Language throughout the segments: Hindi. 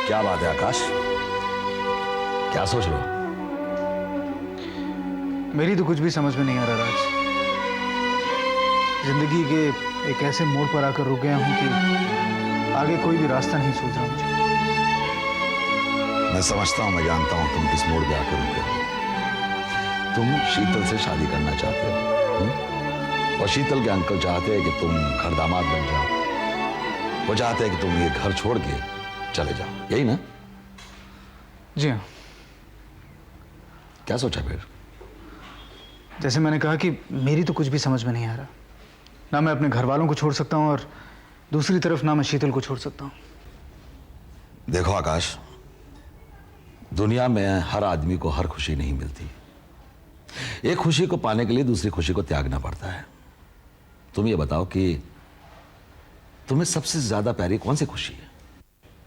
क्या बात है आकाश, क्या सोच रहे हो? मेरी तो कुछ भी समझ में नहीं आ रहा राज। जिंदगी के एक ऐसे मोड़ पर आकर रुक गया हूं कि आगे कोई भी रास्ता नहीं सूझ रहा मुझे। मैं समझता हूं, मैं जानता हूं तुम किस मोड़ पे आकर रुके हो। तुम शीतल से शादी करना चाहते हो, और शीतल के अंकल चाहते हैं कि तुम घर दामाद बन जाओ। वो चाहते हैं कि तुम ये घर छोड़ के चले जाओ, यही ना? जी हाँ। क्या सोचा फिर? जैसे मैंने कहा कि मेरी तो कुछ भी समझ में नहीं आ रहा। ना मैं अपने घर वालों को छोड़ सकता हूं और दूसरी तरफ ना मैं शीतल को छोड़ सकता हूं। देखो आकाश, दुनिया में हर आदमी को हर खुशी नहीं मिलती। एक खुशी को पाने के लिए दूसरी खुशी को त्यागना पड़ता है। तुम ये बताओ कि तुम्हें सबसे ज्यादा प्यारी कौन सी खुशी है?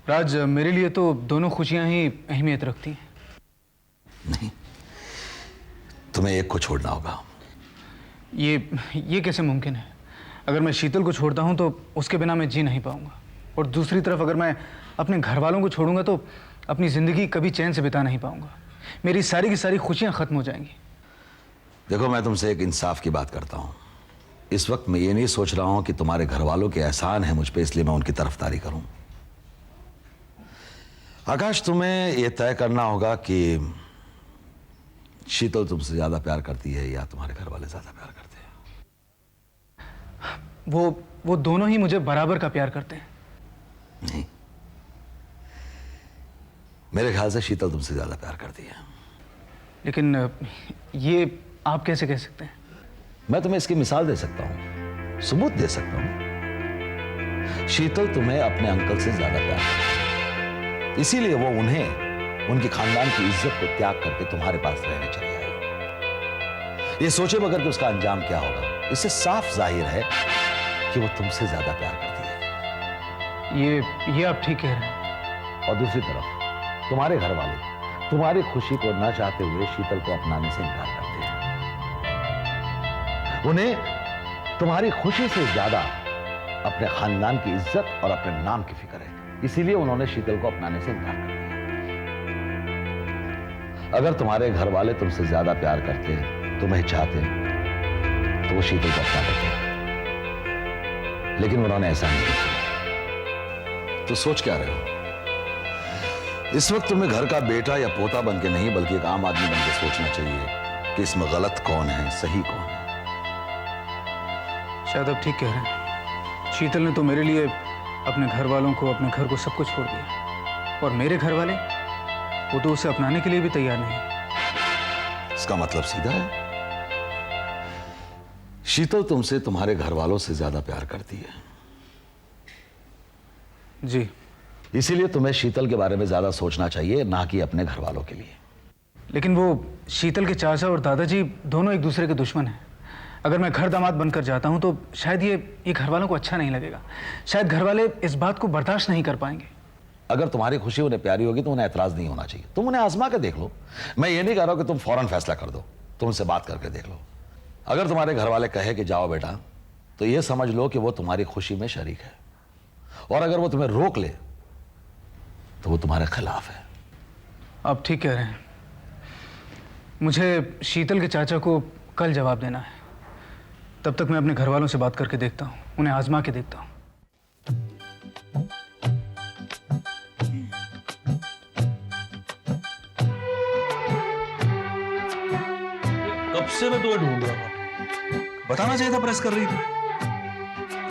राज, मेरे लिए तो दोनों खुशियां ही अहमियत रखती हैं। नहीं, तुम्हें एक को छोड़ना होगा। ये कैसे मुमकिन है? अगर मैं शीतल को छोड़ता हूं तो उसके बिना मैं जी नहीं पाऊंगा, और दूसरी तरफ अगर मैं अपने घर वालों को छोड़ूंगा तो अपनी जिंदगी कभी चैन से बिता नहीं पाऊंगा। मेरी सारी की सारी खुशियां खत्म हो जाएंगी। देखो, मैं तुमसे एक इंसाफ की बात करता हूं। इस वक्त मैं ये नहीं सोच रहा हूं कि तुम्हारे घर वालों के एहसान है मुझ पे, इसलिए मैं उनकी तरफदारी करूं। आकाश, तुम्हें यह तय करना होगा कि शीतल तुमसे ज्यादा प्यार करती है या तुम्हारे घर वाले ज्यादा प्यार करते हैं। वो दोनों ही मुझे बराबर का प्यार करते हैं। नहीं, मेरे ख्याल से शीतल तुमसे ज्यादा प्यार करती है। लेकिन ये आप कैसे कह सकते हैं? मैं तुम्हें इसकी मिसाल दे सकता हूं, सबूत दे सकता हूं। शीतल तुम्हें अपने अंकल से ज्यादा प्यार करती है, इसीलिए वो उन्हें उनके खानदान की इज्जत को त्याग करके तुम्हारे पास रहने चली आई। ये सोचे बगैर कि उसका अंजाम क्या होगा, इससे साफ जाहिर है कि वो तुमसे ज्यादा प्यार करती है। ये आप ठीक कह रहे हैं। और दूसरी तरफ तुम्हारे घर वाले तुम्हारी खुशी को न चाहते हुए शीतल को अपनाने से इनकार करते हैं। उन्हें तुम्हारी खुशी से ज्यादा अपने खानदान की इज्जत और अपने नाम की फिक्र है, इसीलिए उन्होंने शीतल को अपनाने से इनकार कर दिया। अगर तुम्हारे घर वाले तुमसे ज्यादा प्यार करते, तुम्हें चाहते, तो वो शीतल को अपना लेते, लेकिन उन्होंने ऐसा नहीं किया। तो सोच क्या रहे हो? इस वक्त तुम्हें घर का बेटा या पोता बन के नहीं, बल्कि एक आम आदमी बन के सोचना चाहिए कि इसमें गलत कौन है, सही कौन है। शायद आप ठीक कह रहे हैं। शीतल ने तो मेरे लिए अपने घर वालों को, अपने घर को, सब कुछ छोड़ दिया, और मेरे घर वाले, वो तो उसे अपनाने के लिए भी तैयार नहीं। इसका मतलब सीधा है, शीतल तुमसे तुम्हारे घर वालों से ज्यादा प्यार करती है। जी। इसीलिए तुम्हें शीतल के बारे में ज्यादा सोचना चाहिए, ना कि अपने घर वालों के लिए। लेकिन वो शीतल के चाचा और दादाजी दोनों एक दूसरे के दुश्मन हैं। अगर मैं घर दामाद बनकर जाता हूं तो शायद ये घर वालों को अच्छा नहीं लगेगा। शायद घर वाले इस बात को बर्दाश्त नहीं कर पाएंगे। अगर तुम्हारी खुशी उन्हें प्यारी होगी तो उन्हें एतराज नहीं होना चाहिए। तुम उन्हें आजमा के देख लो। मैं ये नहीं कह रहा हूं कि तुम फौरन फैसला कर दो, तुम उनसे बात करके देख लो। अगर तुम्हारे घर वाले कहे कि जाओ बेटा, तो ये समझ लो कि वो तुम्हारी खुशी में शरीक है, और अगर वो तुम्हें रोक ले तो वो तुम्हारे खिलाफ है। आप ठीक कह रहे हैं। मुझे शीतल के चाचा को कल जवाब देना है। तब तक मैं अपने घर वालों से बात करके देखता हूं, उन्हें आजमा के देखता हूं। कब से मैं तुम्हें ढूंढ रहा था, बताना चाहिए था, प्रेस कर रही थी।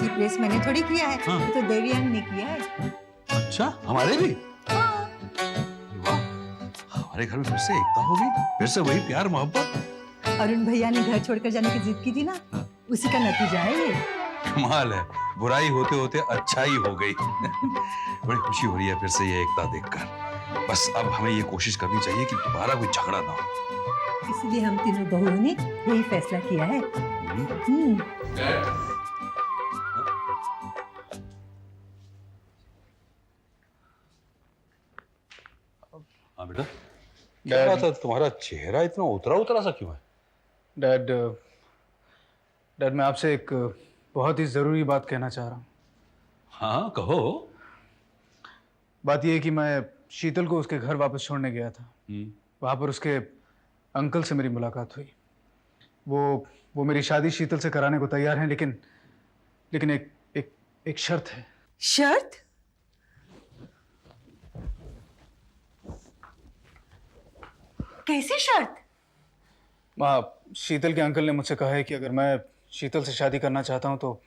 ये प्रेस मैंने थोड़ी किया है, हाँ। ये तो देवयानी ने किया है। अच्छा, हमारे भी? हाँ। वाह, हमारे घर में फिर से एकता होगी, फिर से वही प्यार मोहब्बत। अरुण भैया ने घर छोड़कर जाने की जिद की थी ना, उसी का नतीजा है ये। कमाल है, बुराई होते होते अच्छाई हो गई। बड़ी खुशी हो रही है फिर से ये एकता देखकर। बस अब हमें ये कोशिश करनी चाहिए कि दोबारा कोई झगड़ा ना हो। इसलिए हम तीनों बहुओं ने यही फैसला किया है। हाँ बेटा, क्या बात है, तुम्हारा चेहरा इतना उतरा उतरा सा क्यों है? डैड, मैं आपसे एक बहुत ही ज़रूरी बात कहना चाह रहा हूँ। हाँ कहो। बात यह है कि मैं शीतल को उसके घर वापस छोड़ने गया था। वहां पर उसके अंकल से मेरी मुलाकात हुई। वो मेरी शादी शीतल से कराने को तैयार हैं, लेकिन एक शर्त है। शर्त? कैसी शर्त? शीतल के अंकल ने मुझसे कहा है कि अगर मैं शीतल से शादी करना चाहता हूं तो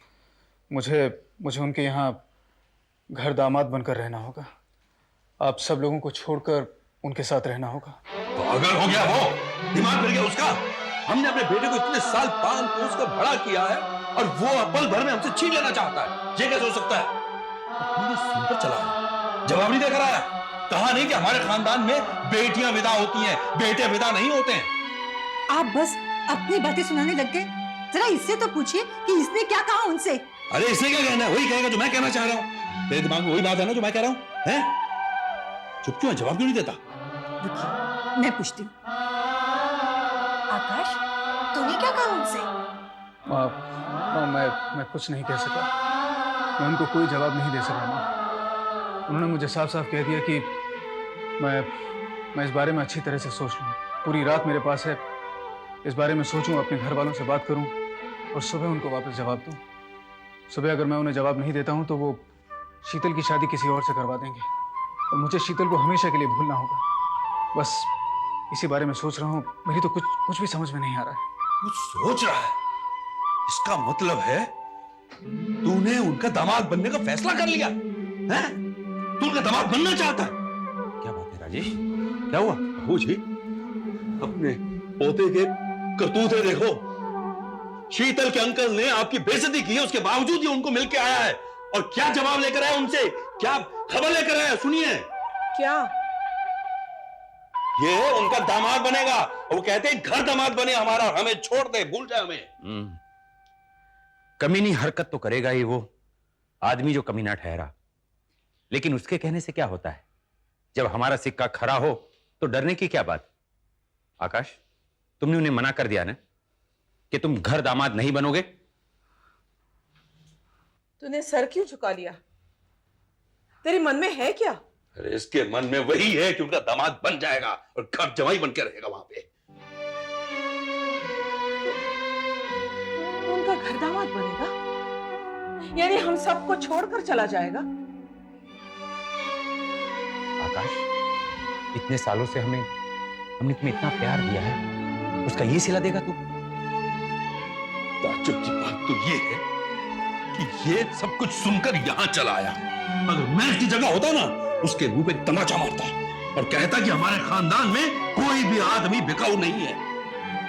मुझे उनके यहाँ घर दामाद बनकर रहना होगा। आप सब लोगों को छोड़कर उनके साथ रहना होगा। पागल हो गया वो? दिमाग मिल गया उसका? हमने अपने बेटे को इतने साल पाल पोस कर बड़ा किया है और वो पल भर में हमसे छीन लेना चाहता है। ये कैसे हो सकता है? तुमने सुनकर चला है, जवाब नहीं देकर आया। कहा नहीं कि हमारे खानदान में बेटियां विदा होती हैं, बेटे विदा नहीं होते हैं। आप बस अपनी बातें सुनाने लग गए। जरा इससे तो पूछिए कि इसने क्या कहा उनसे। अरे इसने क्या कहना है? वही कहेगा जो मैं कहना चाह रहा हूँ। तेरे दिमाग में वही बात है ना जो मैं कह रहा हूँ? हैं? चुप क्यों है? जवाब क्यों नहीं देता? रुकिए, मैं पूछती हूँ। आकाश, तूने क्या कहा उनसे? मैं कुछ नहीं कह सका। मैं उनको कोई जवाब नहीं दे सका माँ। उन्होंने मुझे साफ साफ कह दिया कि मैं इस बारे में अच्छी तरह से सोच लूँ। पूरी रात मेरे पास है, इस बारे में सोचूं, अपने घर वालों से बात करूं और सुबह उनको वापस जवाब दूं। सुबह अगर मैं उन्हें जवाब नहीं देता हूं तो वो शीतल की शादी किसी और से करवा देंगे और मुझे शीतल को हमेशा के लिए भूलना होगा। बस इसी बारे में सोच रहा हूं। मेरी तो कुछ भी समझ में नहीं आ रहा है। कुछ सोच रहा है? इसका मतलब है तूने उनका दामाद बनने का फैसला कर लिया है? तू उनका दामाद बनना चाहता है? क्या बात है राजेश? क्या हुआ? बहू जी, अपने पोते के करतूते देखो। शीतल के अंकल ने आपकी बेइज्जती की है, उसके बावजूद ही उनको मिलके आया है। और क्या जवाब लेकर आया उनसे? क्या खबर लेकर आया? सुनिए। क्या? ये उनका दामाद बनेगा और वो कहते हैं घर दामाद बने हमारा, हमें छोड़ दे, भूल जाए हमें। कमीनी हरकत तो करेगा ही वो आदमी जो कमीना ठहरा। लेकिन उसके कहने से क्या होता है? जब हमारा सिक्का खरा हो तो डरने की क्या बात? आकाश, तुमने उन्हें मना कर दिया ना कि तुम घर दामाद नहीं बनोगे? तूने सर क्यों झुका लिया? तेरे मन में है क्या? अरे इसके मन में वही है कि उनका दामाद बन जाएगा और घर जवाई बन के रहेगा वहां पे। तो उनका घर दामाद बनेगा? यानी हम सबको छोड़कर चला जाएगा? आकाश, इतने सालों से हमने तुम्हें इतना प्यार दिया है, उसका ये सिला देगा तू? ताज्जुब की बात तो ये है कि ये सब कुछ सुनकर यहां चला आया। अगर मैं इसकी जगह होता ना, उसके मुंह पे तमाचा मारता और कहता कि हमारे खानदान में कोई भी आदमी बिकाऊ नहीं है।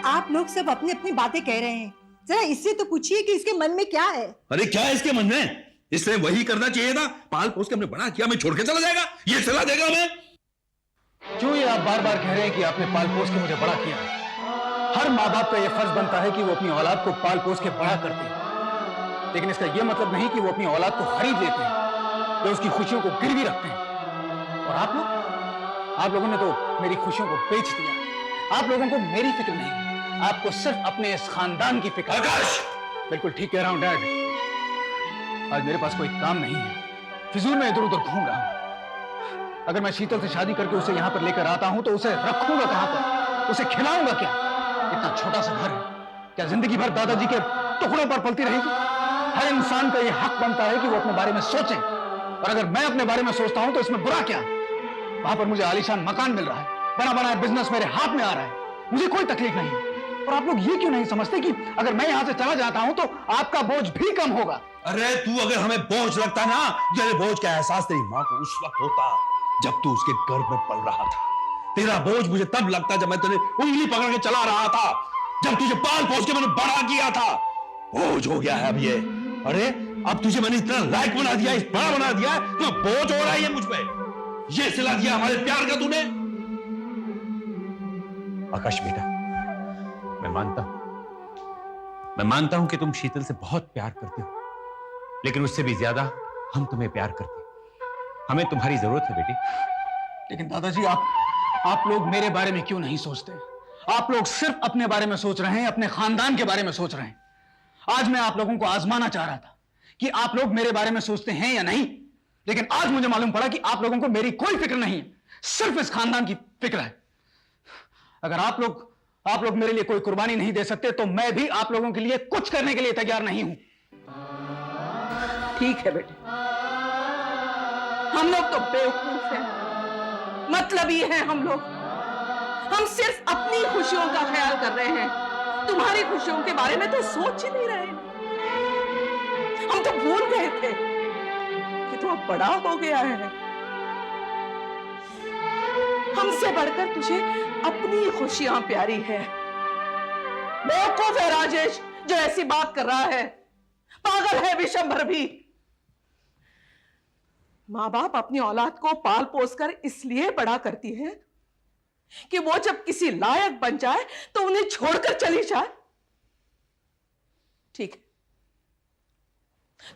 आप लोग सब अपनी अपनी बातें कह रहे हैं। जरा इससे तो पूछिए कि इसके मन में क्या है। अरे क्या है इसके मन में? इसने वही करना चाहिए था, पाल पोस के हमने बड़ा किया, हमें छोड़ के चला जाएगा? ये सलाह देगा हमें? क्यों ये आप बार बार कह रहे हैं कि आपने पाल पोस के मुझे बड़ा किया? हर माँ बाप का यह फर्ज बनता है कि वो अपनी औलाद को पाल पोस के बड़ा करते हैं, लेकिन इसका यह मतलब नहीं कि वो अपनी औलाद को खरीद लेते हैं या उसकी खुशियों को गिरवी रखते हैं। और आप लोगों ने तो मेरी खुशियों को बेच दिया। आप लोगों को मेरी फिक्र नहीं, आपको सिर्फ अपने इस खानदान की फिक्र। आकाश! बिल्कुल ठीक कह रहा हूं डैड। आज मेरे पास कोई काम नहीं है, फिजूल में इधर उधर घूम रहा हूं। अगर मैं शीतल से शादी करके उसे यहां पर लेकर आता हूं तो उसे रखूंगा कहां पर? उसे खिलाऊंगा क्या? इतना छोटा सा घर है, क्या जिंदगी भर दादाजी के टुकड़ों पर पलती रहेगी? हर इंसान का यह हक बनता है कि वो अपने बारे में सोचे, और अगर मैं अपने बारे में सोचता हूं तो इसमें बुरा क्या? वहां पर मुझे आलीशान मकान मिल रहा है, बना बनाया बिजनेस मेरे हाथ में आ रहा है, मुझे कोई तकलीफ नहीं। और आप लोग ये क्यों नहीं समझते कि अगर मैं यहां से चला जाता हूं तो आपका बोझ भी कम होगा? अरे तू अगर हमें बोझ लगता ना, तेरे बोझ का एहसास तेरी माँ को उस वक्त होता जब तू उसके गर्भ में पल रहा था। तेरा बोझ मुझे तब लगता जब मैं तेरे उंगली पकड़ के चला रहा था, जब तुझे पाल पोस के मैंने बड़ा किया था। बोझ हो गया है अब ये। अरे अब तुझे मैंने इतना लायक बना दिया, इस बड़ा बना दिया, तो बोझ हो रहा है ये मुझ पे। ये सिला दिया हमारे प्यार का तूने। आकाश बेटा, मैं मानता हूं कि तुम शीतल से बहुत प्यार करते हो, लेकिन उससे भी ज्यादा हम तुम्हें प्यार करते हैं। हमें तुम्हारी जरूरत है बेटी। लेकिन दादाजी, आप लोग मेरे बारे में क्यों नहीं सोचते? आप लोग सिर्फ अपने बारे में सोच रहे हैं, अपने खानदान के बारे में सोच रहे हैं। आज मैं आप लोगों को आजमाना चाह रहा था कि आप लोग मेरे बारे में सोचते हैं या नहीं, लेकिन आज मुझे मालूम पड़ा कि आप लोगों को मेरी कोई फिक्र नहीं है। सिर्फ इस खानदान की फिक्र है। अगर आप लोग मेरे लिए कोई कुर्बानी नहीं दे सकते तो मैं भी आप लोगों के लिए कुछ करने के लिए तैयार नहीं हूं। ठीक है बेटे, हम लोग तो बेवकूफ हैं, मतलबी हैं हम लोग। हम सिर्फ अपनी खुशियों का ख्याल कर रहे हैं, तुम्हारी खुशियों के बारे में तो सोच ही नहीं रहे। हम तो भूल गए थे कि तू अब बड़ा हो गया है। हमसे बढ़कर तुझे अपनी खुशियां प्यारी है। बेवकूफ है राजेश जो ऐसी बात कर रहा है, पागल है विशंभर भी। मां बाप अपनी औलाद को पाल पोस कर इसलिए बड़ा करती है कि वो जब किसी लायक बन जाए तो उन्हें छोड़कर चली जाए। ठीक है,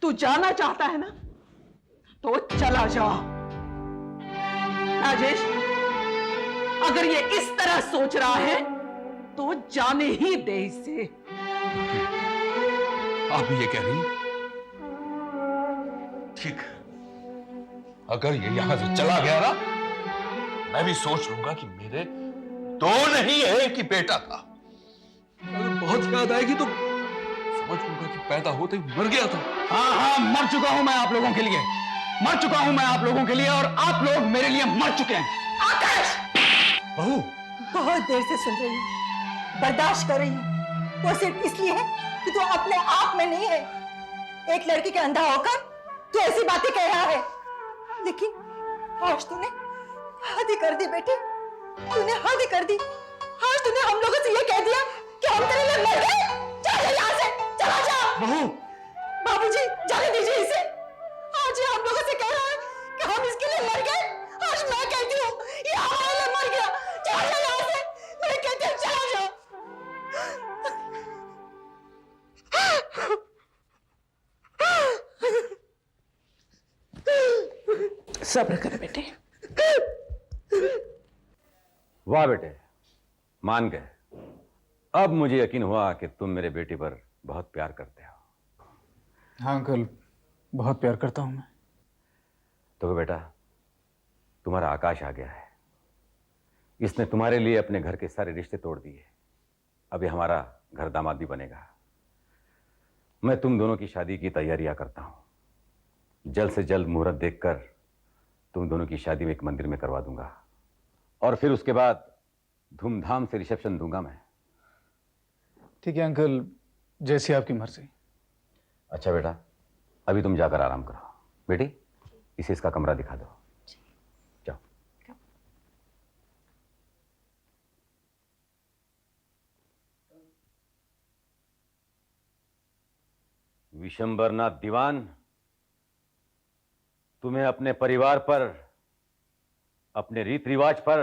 तू जाना चाहता है ना तो चला जा। राजेश, अगर ये इस तरह सोच रहा है तो जाने ही दे इसे। आप ये कह रही? ठीक है, अगर ये यहां से चला गया ना, मैं भी सोच लूंगा कि मेरे दो नहीं एक ही बेटा था। अगर बहुत याद आएगी तो समझ लूंगा कि पैदा होते ही मर गया था। हाँ, मर चुका हूं मैं आप लोगों के लिए, मर चुका हूं मैं आप लोगों के लिए, और आप लोग मेरे लिए मर चुके हैं। आकाश! बहू, बहुत देर से सुन रही हूँ, बर्दाश्त कर रही हूँ। वो सिर्फ इसलिए है कि तू अपने आप में नहीं है। एक लड़की के अंधा होकर तू ऐसी बातें कह रहा है, लेकिन आज तूने हद ही कर दी बेटे, तूने हद ही कर दी। आज तूने हम लोगों से ये कह दिया कि हम तेरे लिए मर गए। चल यहाँ से, चला जा। बहू, बाबूजी, जाने दीजिए इसे। आज ये हम लोगों से कह रहा है कि हम इसके लिए मर गए। आज मैं कहती हूँ ये हमारे लिए मर गया। चला जा यहाँ से, मैं कहती हूँ चला जा। सब्र कर बेटे। वाह बेटे, मान गए। अब मुझे यकीन हुआ कि तुम मेरे बेटे पर बहुत प्यार करते हो। हाँ अंकल, बहुत प्यार करता हूं मैं। तो बेटा, तुम्हारा आकाश आ गया है। इसने तुम्हारे लिए अपने घर के सारे रिश्ते तोड़ दिए। अभी हमारा घर दामादी बनेगा। मैं तुम दोनों की शादी की तैयारियां करता हूं। जल्द से जल्द मुहूर्त देखकर तुम दोनों की शादी में एक मंदिर में करवा दूंगा, और फिर उसके बाद धूमधाम से रिसेप्शन दूंगा मैं। ठीक है अंकल, जैसी आपकी मर्जी। अच्छा बेटा, अभी तुम जाकर आराम करो। बेटी, इसे इसका कमरा दिखा दो। जाओ। विशंबरनाथ दीवान, तुम्हें अपने परिवार पर, अपने रीत रिवाज पर,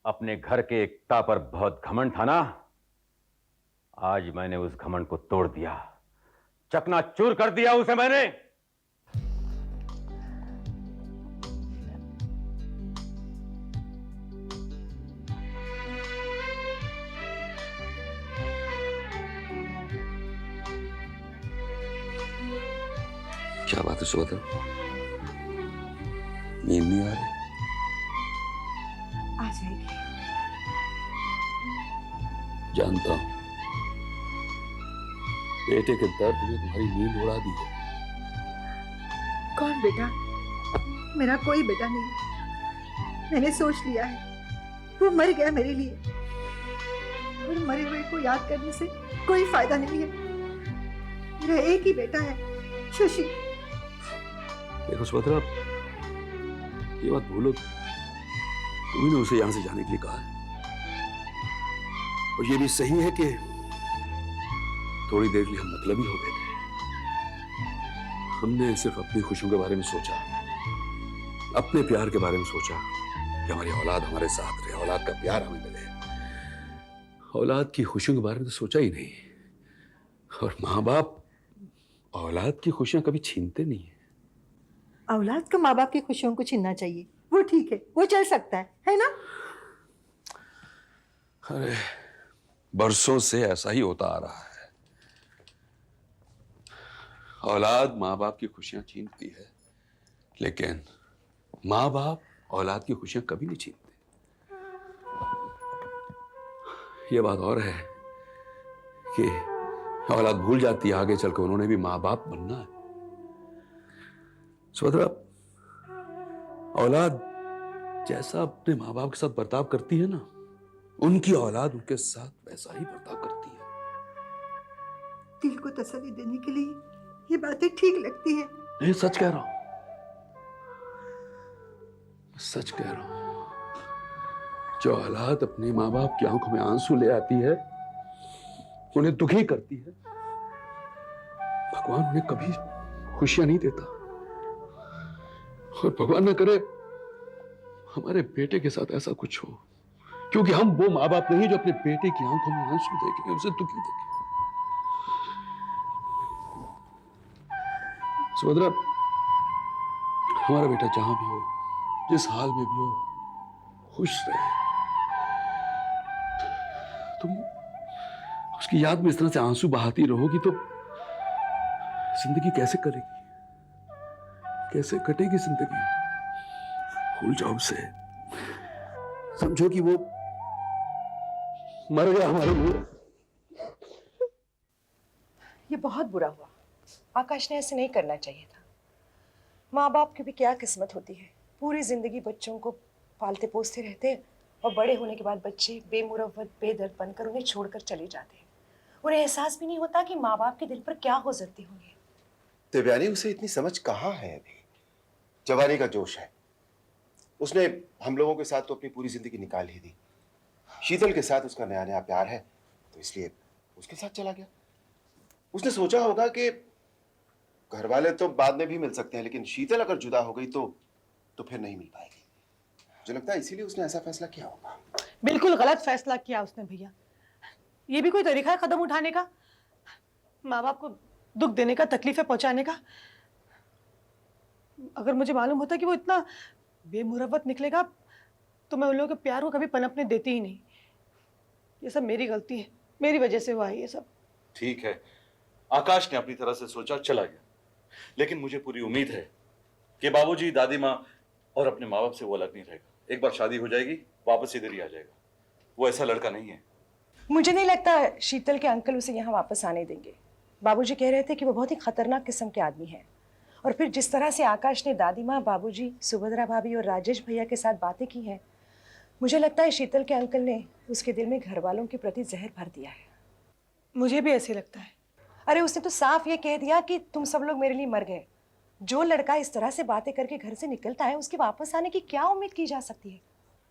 अपने घर के एकता पर बहुत घमंड था ना? आज मैंने उस घमंड को तोड़ दिया, चकनाचूर कर दिया उसे मैंने। क्या बात है सुभद्रा, नींद नहीं आ रही? आ जाएगी। जानता हूं बेटे के दर्द ने तुम्हारी नींद उड़ा दी है। कौन बेटा? मेरा कोई बेटा नहीं। मैंने सोच लिया है वो मर गया मेरे लिए, और मरे हुए को याद करने से कोई फायदा नहीं है। मेरा एक ही बेटा है, शशि। देखो सुभद्रा, ये बात भूलो, तुमने ने उसे यहां से जाने के लिए कहा है। और ये भी सही है कि थोड़ी देर के लिए हम मतलबी हो गए थे। हमने सिर्फ अपनी खुशियों के बारे में सोचा, अपने प्यार के बारे में सोचा कि हमारी औलाद हमारे साथ रहे, औलाद का प्यार हमें मिले। औलाद की खुशियों के बारे में तो सोचा ही नहीं। और माँ बाप औलाद की खुशियां कभी छीनते नहीं है। औलाद को माँ बाप की खुशियों को छीनना चाहिए, वो ठीक है, वो चल सकता है ना? अरे बरसों से ऐसा ही होता आ रहा है। औलाद माँ बाप की खुशियां छीनती है, लेकिन माँ बाप औलाद की खुशियां कभी नहीं छीनते। ये बात और है कि औलाद भूल जाती है आगे चलकर उन्होंने भी माँ बाप बनना है। सुभद्रा, औलाद जैसा अपने माँ बाप के साथ बर्ताव करती है ना, उनकी औलाद उनके साथ वैसा ही बर्ताव करती है। दिल को तसल्ली देने के लिए ये बातें ठीक लगती है। नहीं, सच कह रहा हूं, सच कह रहा हूं। जो औलाद अपने माँ बाप की आंखों में आंसू ले आती है, उन्हें दुखी करती है, भगवान उन्हें कभी खुशियां नहीं देता। और भगवान न करे हमारे बेटे के साथ ऐसा कुछ हो, क्योंकि हम वो माँ बाप नहीं जो अपने बेटे की आंखों में आंसू देखें, उसे दुखी देखें। सुभद्रा, हमारा बेटा जहां भी हो, जिस हाल में भी हो, खुश रहे। तुम उसकी याद में इस तरह से आंसू बहाती रहोगी तो जिंदगी कैसे करेगी, कैसे कटेगी जिंदगी? भूल जाओ उसे, समझो कि वो मर गया हमारे लिए। ये बहुत बुरा हुआ। आकाश ने ऐसे नहीं करना चाहिए था। माँ बाप की भी क्या किस्मत होती है, पूरी जिंदगी बच्चों को पालते पोसते रहते हैं और बड़े होने के बाद बच्चे बेमुरव्वत बेदर्द बनकर उन्हें छोड़कर चले जाते हैं। उन्हें एहसास भी नहीं होता कि माँ बाप के दिल पर क्या गुजरती होंगी। देवयानी, उसे इतनी समझ कहाँ है अभी? जवानी का जोश है। उसने हम लोगों के साथ तो अपनी पूरी जिंदगी निकाल ही दी। शीतल के साथ उसका नया नया प्यार है, तो इसलिए उसके साथ चला गया। उसने सोचा होगा कि घर वाले तो बाद में भी मिल सकते हैं, लेकिन शीतल अगर जुदा हो गई तो फिर नहीं मिल पाएगी। मुझे लगता है इसीलिए उसने ऐसा फैसला किया होगा। बिल्कुल गलत फैसला किया उसने भैया। ये भी कोई तरीका है कदम उठाने का? माँ बाप को दुख देने का, तकलीफें पहुंचाने का? अगर मुझे मालूम होता कि वो इतना बेमुरव्वत निकलेगा तो मैं उन लोगों के प्यार को कभी पनपने देती ही नहीं। ये सब मेरी गलती है, मेरी वजह से हुआ है ये सब। ठीक है, आकाश ने अपनी तरह से सोचा, चला गया, लेकिन मुझे पूरी उम्मीद है कि बाबूजी, दादी माँ और अपने माँ बाप से वो अलग नहीं रहेगा। एक बार शादी हो जाएगी, वापस इधर ही आ जाएगा। वो ऐसा लड़का नहीं है। मुझे नहीं लगता शीतल के अंकल उसे यहाँ वापस आने देंगे। बाबूजी कह रहे थे कि वो बहुत ही खतरनाक किस्म के आदमी हैं। और फिर जिस तरह से आकाश ने दादी माँ, बाबूजी, सुभद्रा भाभी और राजेश भैया के साथ बातें की हैं, मुझे लगता है शीतल के अंकल ने उसके दिल में घर वालों के प्रति जहर भर दिया है। मुझे भी ऐसे लगता है। अरे उसने तो साफ ये कह दिया कि तुम सब लोग मेरे लिए मर गए। जो लड़का इस तरह से बातें करके घर से निकलता है, उसके वापस आने की क्या उम्मीद की जा सकती है?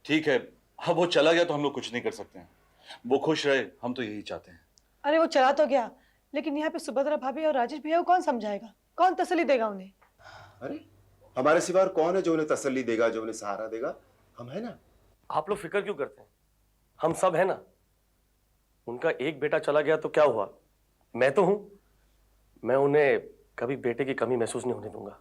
ठीक है, अब वो चला गया तो हम लोग कुछ नहीं कर सकते हैं। वो खुश रहे, हम तो यही चाहते हैं। अरे वो चला तो गया, लेकिन यहाँ पे सुभद्रा भाभी और राजेश भैया को कौन समझाएगा, कौन तसल्ली देगा उन्हें? अरे हमारे सिवा और कौन है जो उन्हें तसल्ली देगा, जो उन्हें सहारा देगा? हम है ना। आप लोग फिक्र क्यों करते हैं? हम सब है ना। उनका एक बेटा चला गया तो क्या हुआ, मैं तो हूं। मैं उन्हें कभी बेटे की कमी महसूस नहीं होने दूंगा।